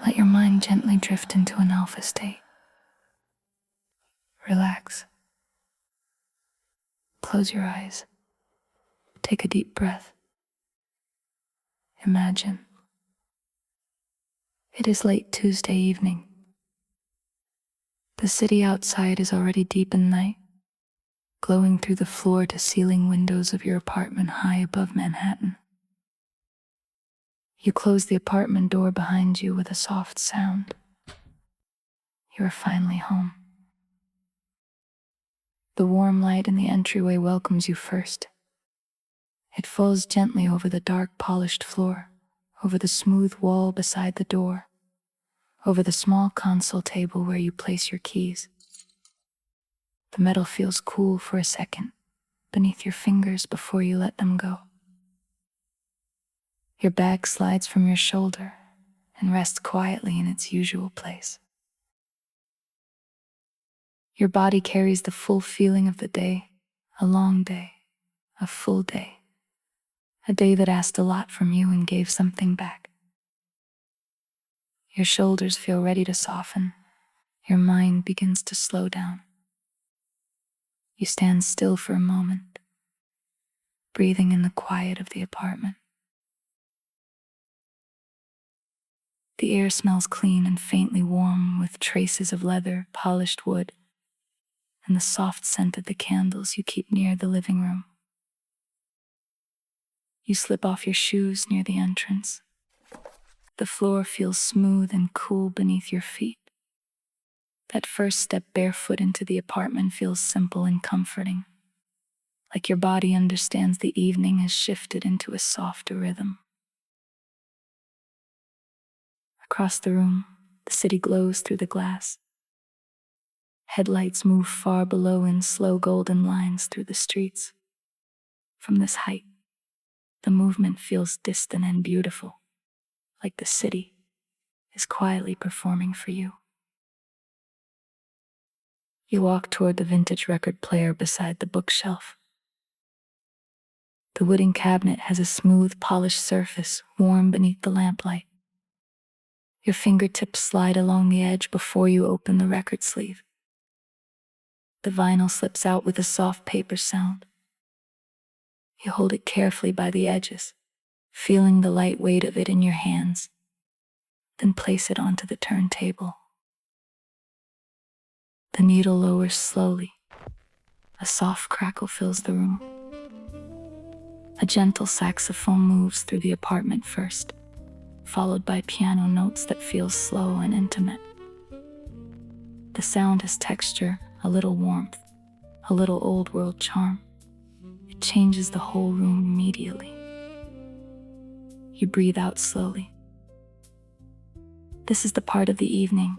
Let your mind gently drift into an alpha state. Relax. Close your eyes. Take a deep breath. Imagine. It is late Tuesday evening. The city outside is already deep in night, glowing through the floor-to-ceiling windows of your apartment high above Manhattan. You close the apartment door behind you with a soft sound. You are finally home. The warm light in the entryway welcomes you first. It falls gently over the dark polished floor, over the smooth wall beside the door, over the small console table where you place your keys. The metal feels cool for a second beneath your fingers before you let them go. Your bag slides from your shoulder and rests quietly in its usual place. Your body carries the full feeling of the day, a long day, a full day, a day that asked a lot from you and gave something back. Your shoulders feel ready to soften. Your mind begins to slow down. You stand still for a moment, breathing in the quiet of the apartment. The air smells clean and faintly warm, with traces of leather, polished wood, and the soft scent of the candles you keep near the living room. You slip off your shoes near the entrance. The floor feels smooth and cool beneath your feet. That first step barefoot into the apartment feels simple and comforting, like your body understands the evening has shifted into a softer rhythm. Across the room, the city glows through the glass. Headlights move far below in slow golden lines through the streets. From this height, the movement feels distant and beautiful, like the city is quietly performing for you. You walk toward the vintage record player beside the bookshelf. The wooden cabinet has a smooth, polished surface, warm beneath the lamplight. Your fingertips slide along the edge before you open the record sleeve. The vinyl slips out with a soft paper sound. You hold it carefully by the edges, feeling the light weight of it in your hands, then place it onto the turntable. The needle lowers slowly. A soft crackle fills the room. A gentle saxophone moves through the apartment first, followed by piano notes that feel slow and intimate. The sound has texture, a little warmth, a little old-world charm. It changes the whole room immediately. You breathe out slowly. This is the part of the evening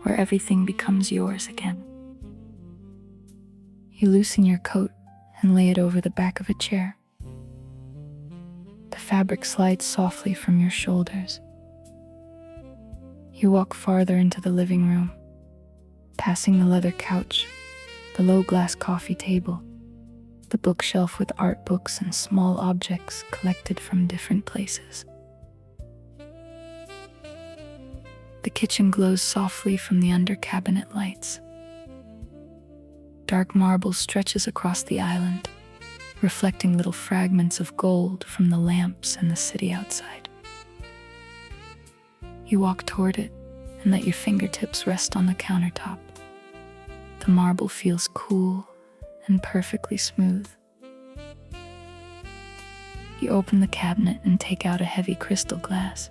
where everything becomes yours again. You loosen your coat and lay it over the back of a chair. The fabric slides softly from your shoulders. You walk farther into the living room, passing the leather couch, the low glass coffee table, the bookshelf with art books and small objects collected from different places. The kitchen glows softly from the under-cabinet lights. Dark marble stretches across the island, reflecting little fragments of gold from the lamps and the city outside. You walk toward it and let your fingertips rest on the countertop. The marble feels cool and perfectly smooth. You open the cabinet and take out a heavy crystal glass.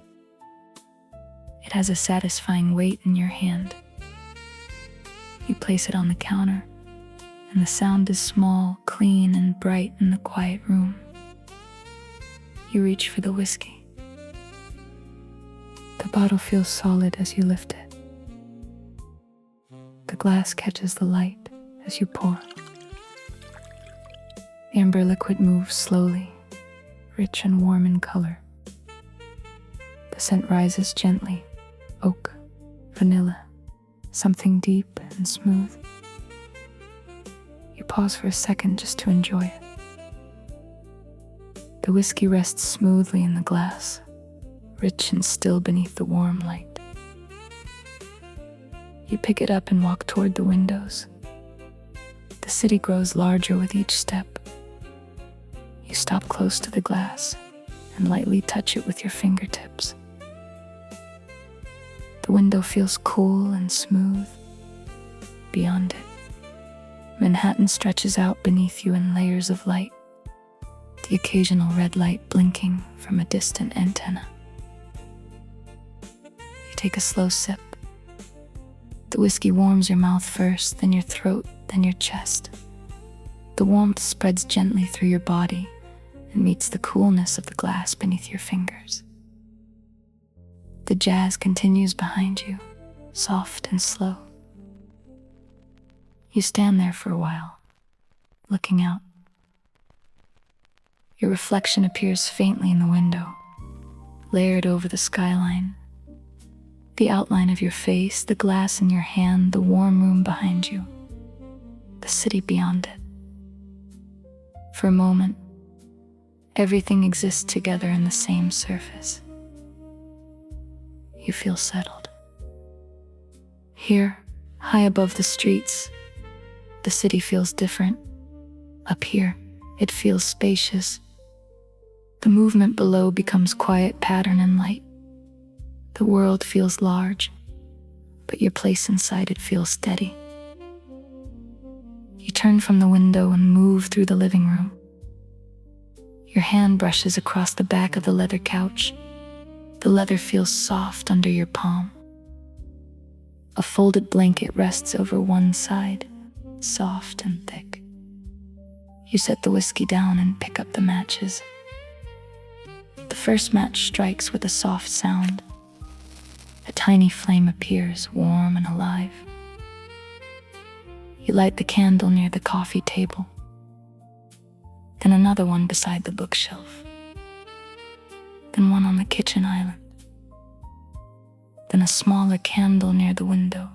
It has a satisfying weight in your hand. You place it on the counter, and the sound is small, clean, and bright in the quiet room. You reach for the whiskey. The bottle feels solid as you lift it. The glass catches the light as you pour. The amber liquid moves slowly, rich and warm in color. The scent rises gently, oak, vanilla, something deep and smooth. You pause for a second just to enjoy it. The whiskey rests smoothly in the glass, rich and still beneath the warm light. You pick it up and walk toward the windows. The city grows larger with each step. You stop close to the glass and lightly touch it with your fingertips. The window feels cool and smooth. Beyond it, Manhattan stretches out beneath you in layers of light, the occasional red light blinking from a distant antenna. You take a slow sip. The whiskey warms your mouth first, then your throat, then your chest. The warmth spreads gently through your body and meets the coolness of the glass beneath your fingers. The jazz continues behind you, soft and slow. You stand there for a while, looking out. Your reflection appears faintly in the window, layered over the skyline. The outline of your face, the glass in your hand, the warm room behind you, the city beyond it. For a moment, everything exists together in the same surface. You feel settled. Here, high above the streets, the city feels different. Up here, it feels spacious. The movement below becomes quiet pattern and light. The world feels large, but your place inside it feels steady. You turn from the window and move through the living room. Your hand brushes across the back of the leather couch. The leather feels soft under your palm. A folded blanket rests over one side, soft and thick. You set the whiskey down and pick up the matches. The first match strikes with a soft sound. A tiny flame appears, warm and alive. You light the candle near the coffee table, then another one beside the bookshelf, then one on the kitchen island, then a smaller candle near the window.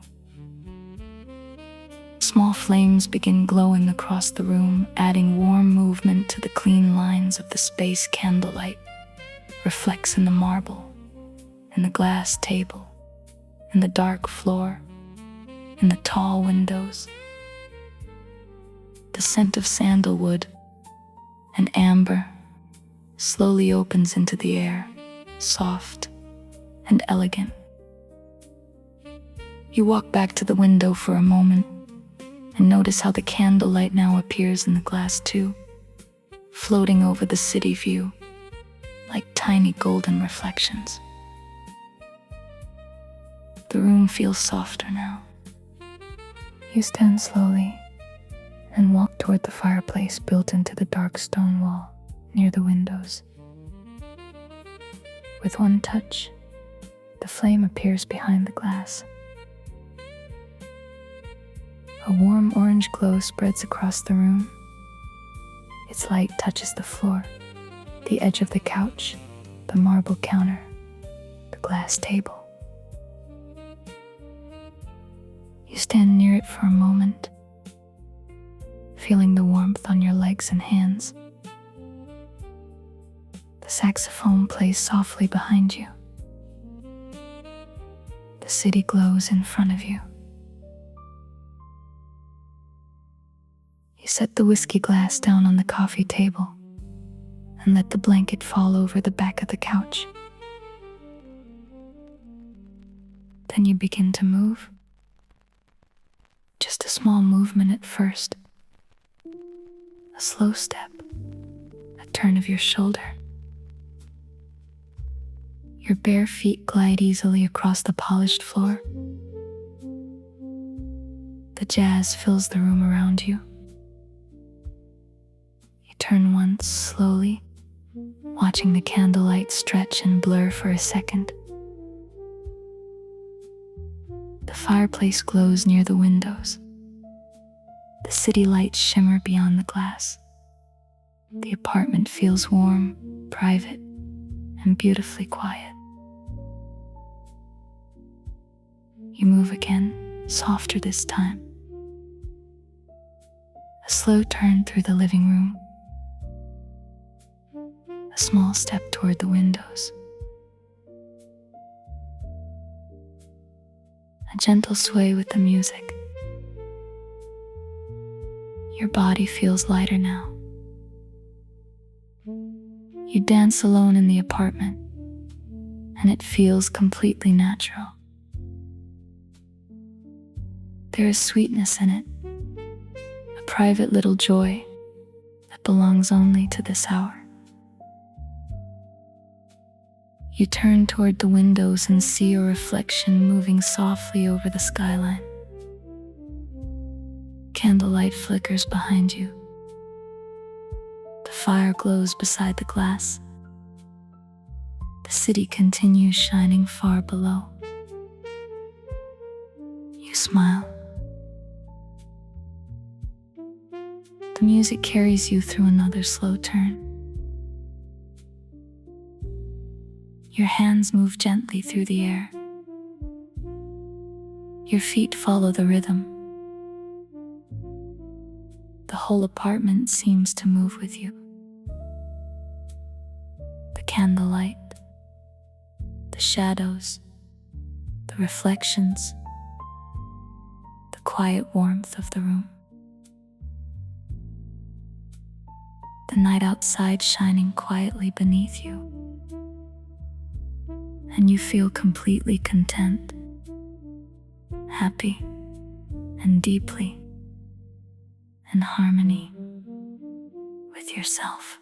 Small flames begin glowing across the room, adding warm movement to the clean lines of the space. Candlelight reflects in the marble, in the glass table, in the dark floor, in the tall windows. The scent of sandalwood and amber slowly opens into the air, soft and elegant. You walk back to the window for a moment and notice how the candlelight now appears in the glass too, floating over the city view like tiny golden reflections. The room feels softer now. You stand slowly and walk toward the fireplace built into the dark stone wall near the windows. With one touch, the flame appears behind the glass. A warm orange glow spreads across the room. Its light touches the floor, the edge of the couch, the marble counter, the glass table. You stand near it for a moment, feeling the warmth on your legs and hands. The saxophone plays softly behind you. The city glows in front of you. You set the whiskey glass down on the coffee table and let the blanket fall over the back of the couch. Then you begin to move. Just a small movement at first. A slow step, a turn of your shoulder. Your bare feet glide easily across the polished floor. The jazz fills the room around you. You turn once slowly, watching the candlelight stretch and blur for a second. The fireplace glows near the windows. The city lights shimmer beyond the glass. The apartment feels warm, private, and beautifully quiet. You move again, softer this time. A slow turn through the living room. A small step toward the windows. a gentle sway with the music. Your body feels lighter now. You dance alone in the apartment, and it feels completely natural. There is sweetness in it, a private little joy that belongs only to this hour. You turn toward the windows and see your reflection moving softly over the skyline. Candlelight flickers behind you. The fire glows beside the glass. The city continues shining far below. You smile. The music carries you through another slow turn. Your hands move gently through the air. Your feet follow the rhythm. The whole apartment seems to move with you. The candlelight, the shadows, the reflections, the quiet warmth of the room. The night outside shining quietly beneath you. And you feel completely content, happy, and deeply in harmony with yourself.